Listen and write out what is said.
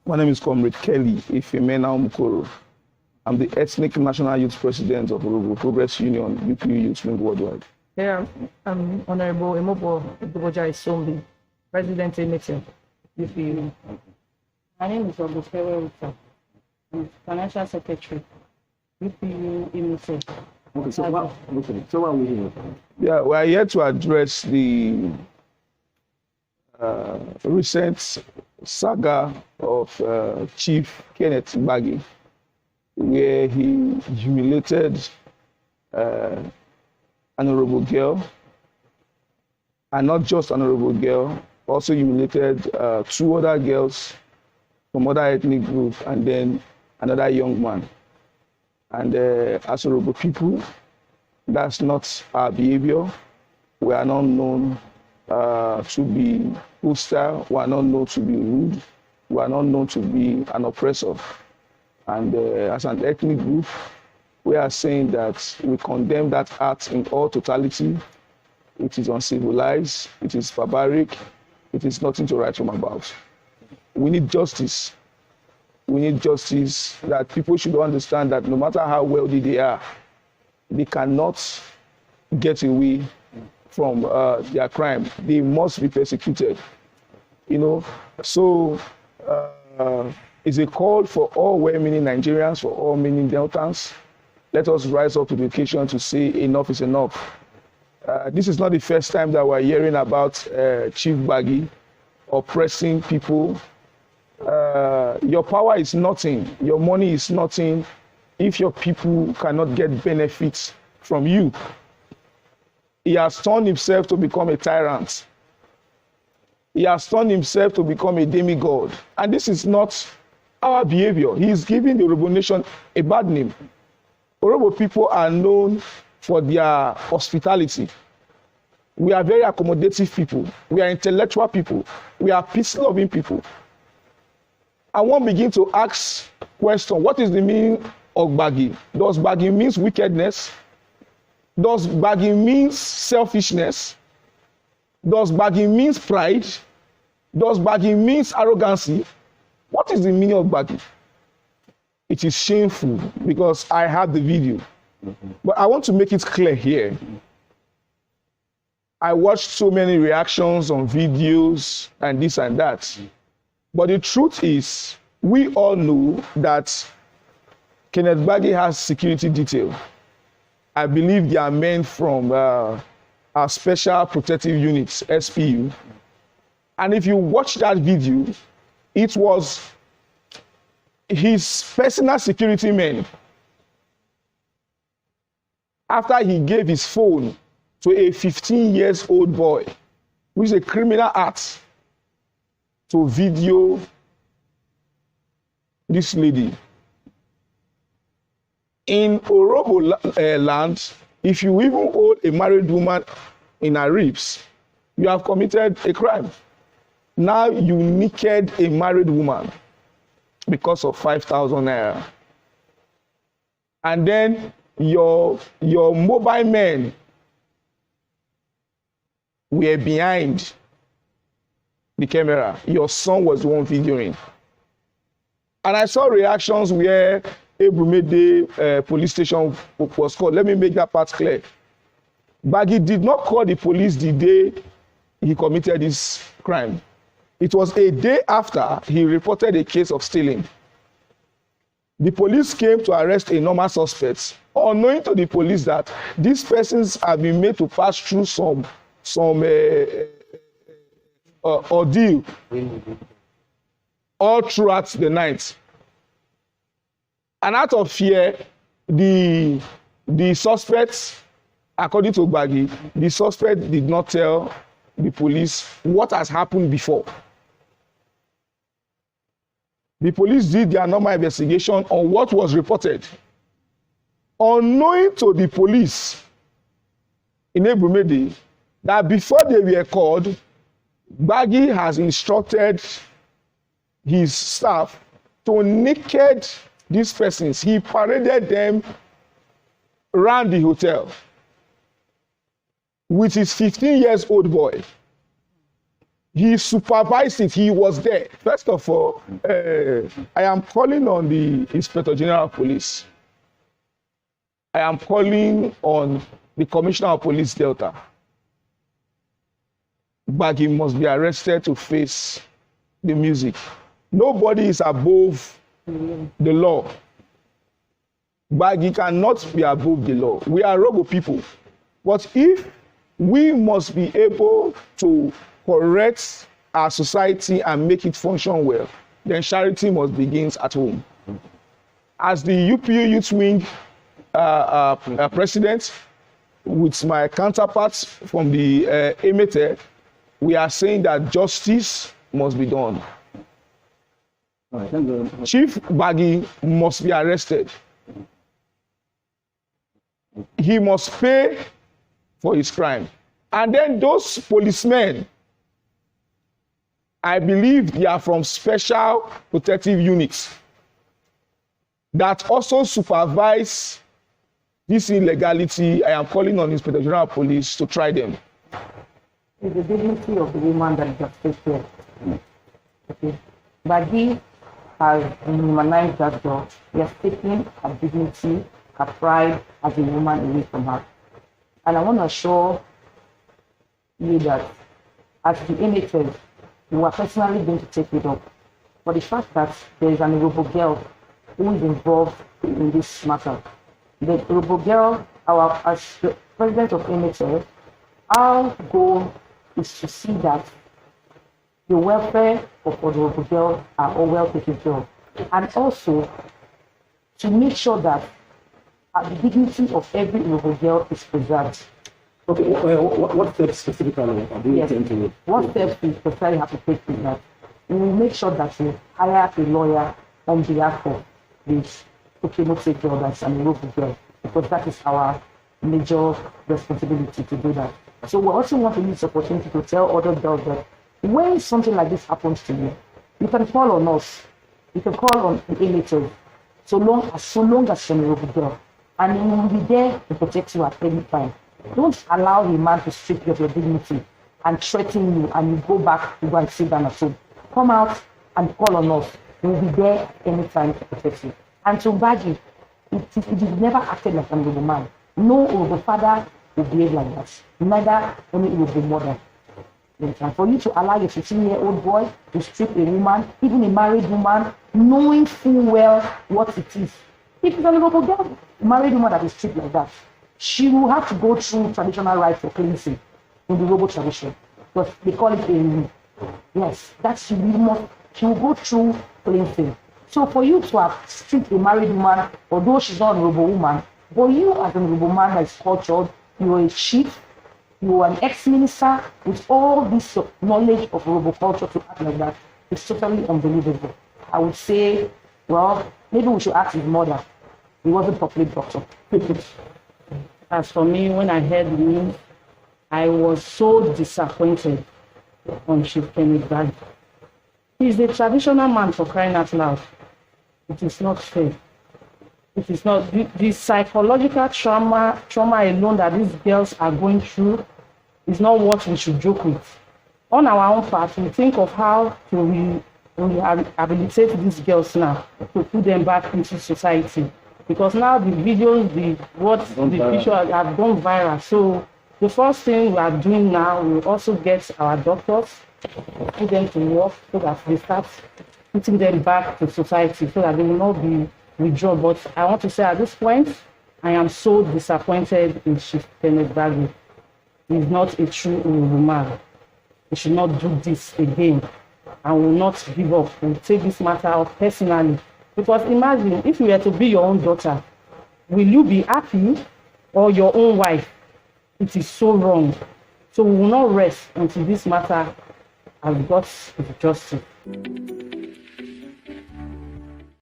My name is Comrade Kelly Ifemena Mukoro. I'm the Ethnic National Youth President of Urhobo Progress Union, UPU Youth Wing Worldwide. Yeah, I'm Honorable Urhobo Isombi, President Emeten, UPU. My name is Rero. I'm Financial Secretary, UPU Emeten. Okay, so what are we here? Yeah, we are here to address the recent saga of Chief Kenneth Gbagi, where he humiliated an honorable girl, and not just an honorable girl, also humiliated two other girls from other ethnic groups, and then another young man. And as honorable people, that's not our behavior. We are not known to be hostile. We are not known to be rude. We are not known to be an oppressor. And as an ethnic group, we are saying that we condemn that act in all totality. It is uncivilized, it is barbaric, it is nothing to write home about. We need justice. We need justice, that people should understand that no matter how wealthy they are, they cannot get away from their crime. They must be persecuted. You know, so it's a call for all well-meaning Nigerians, for all meaning Deltans. Let us rise up to the occasion to say enough is enough. This is not the first time that we're hearing about Chief Gbagi oppressing people. Your power is nothing, your money is nothing if your people cannot get benefits from you. He has turned himself to become a tyrant. He has turned himself to become a demigod. And this is not our behavior. He is giving the Urhobo nation a bad name. Urhobo people are known for their hospitality. We are very accommodative people. We are intellectual people. We are peace-loving people. And one begin to ask question, what is the meaning of Gbagi? Does Gbagi means wickedness? Does Gbagi means selfishness? Does Gbagi means pride? Does Gbagi means arrogancy? What is the meaning of Gbagi? It is shameful because I have the video. But I want to make it clear here. I watched so many reactions on videos and this and that. But the truth is, we all know that Kenneth Gbagi has security detail. I believe they are men from our Special Protective Units, SPU. And if you watch that video, it was his personal security men. After he gave his phone to a 15-year-old boy, which is a criminal act, to video this lady. In Urhobo land, if you even hold a married woman in her ribs, you have committed a crime. Now you naked a married woman because of 5,000 naira. And then your mobile men were behind the camera. Your son was the one videoing. And I saw reactions where Ebrumede police station was called. Let me make that part clear. Gbagi did not call the police the day he committed this crime. It was a day after he reported a case of stealing. The police came to arrest a normal suspect, unknowing to the police that these persons have been made to pass through some ordeal all throughout the night. And out of fear, the suspects, according to Gbagi, the suspect did not tell the police what has happened before. The police did their normal investigation on what was reported. Unknowing to the police in Ebrumede that before they were called, Gbagi has instructed his staff to naked these persons. He paraded them around the hotel with his 15-year-old boy. He supervised it. He was there. First of all, I am calling on the Inspector General of Police. I am calling on the Commissioner of Police Delta. Gbagi must be arrested to face the music. Nobody is above the law. Gbagi cannot be above the law. We are Urhobo people. But if we must be able to correct our society and make it function well, then charity must begin at home. As the UPU Youth Wing president, with my counterparts from the Emete, we are saying that justice must be done. All right, thank you. Chief Gbagi must be arrested. He must pay for his crime. And then those policemen, I believe they are from special protective units that also supervise this illegality. I am calling on Inspector General of Police to try them. It's the dignity of the woman that is at stake here. Okay. Gbagi has humanized that girl. He has taken her dignity, her pride as a woman away from her. And I want to assure you that as the NHS, we are personally going to take it up. For the fact that there is an Urhobo girl who is involved in this matter. The Urhobo girl, as the president of NHS, our goal is to see that the welfare of the Urhobo girl are all well taken care of. And also to make sure that the dignity of every Urhobo girl is preserved. Okay, what steps specifically do you intend to do? What steps we specifically have to take is that we will make sure that we hire a lawyer on behalf of this Ukemotse girl that's an Urhobo girl, because that is our major responsibility to do that. So we also want to use this opportunity to tell other girls that when something like this happens to you, you can call on us. You can call on the NHS so long as you're an Urhobo girl, and we will be there to protect you at any time. Don't allow a man to strip you of your dignity and threaten you, and you go back to go and sit down at home. Come out and call on us. We will be there anytime to protect you. And to Gbagi, it is never acted like an Urhobo man. No Urhobo father will behave like that. Neither any Urhobo mother. And for you to allow your 15-year-old boy to strip a woman, even a married woman, knowing full well what it is. If it's an Urhobo girl, a married woman that is stripped like that, she will have to go through traditional rites for cleansing in the Urhobo tradition. Because they call it a yes, that's she will go through cleansing. So for you to have stripped a married woman, although she's not an Urhobo woman, but you as an Urhobo man that is cultured, you are a chief, you are an ex-minister with all this knowledge of Urhobo culture to act like that. It's totally unbelievable. I would say, well, maybe we should ask his mother. He wasn't a complete doctor. As for me, when I heard the news, I was so disappointed on Chief Kenneth Gbagi. He's a traditional man, for crying out loud. It is not fair. It is not the psychological trauma alone that these girls are going through is not what we should joke with. On our own part, we think of how to rehabilitate these girls now to put them back into society. Because now the videos, the pictures have gone viral. So the first thing we are doing now, we also get our doctors, put them to work so that they start putting them back to society so that they will not be withdrawn. But I want to say at this point, I am so disappointed in Chief Kenneth Gbagi. He is not a true Urhobo man. He should not do this again and will not give up. He will take this matter up personally. Because imagine if you were to be your own daughter, will you be happy, or your own wife? It is so wrong. So we will not rest until this matter has got its justice.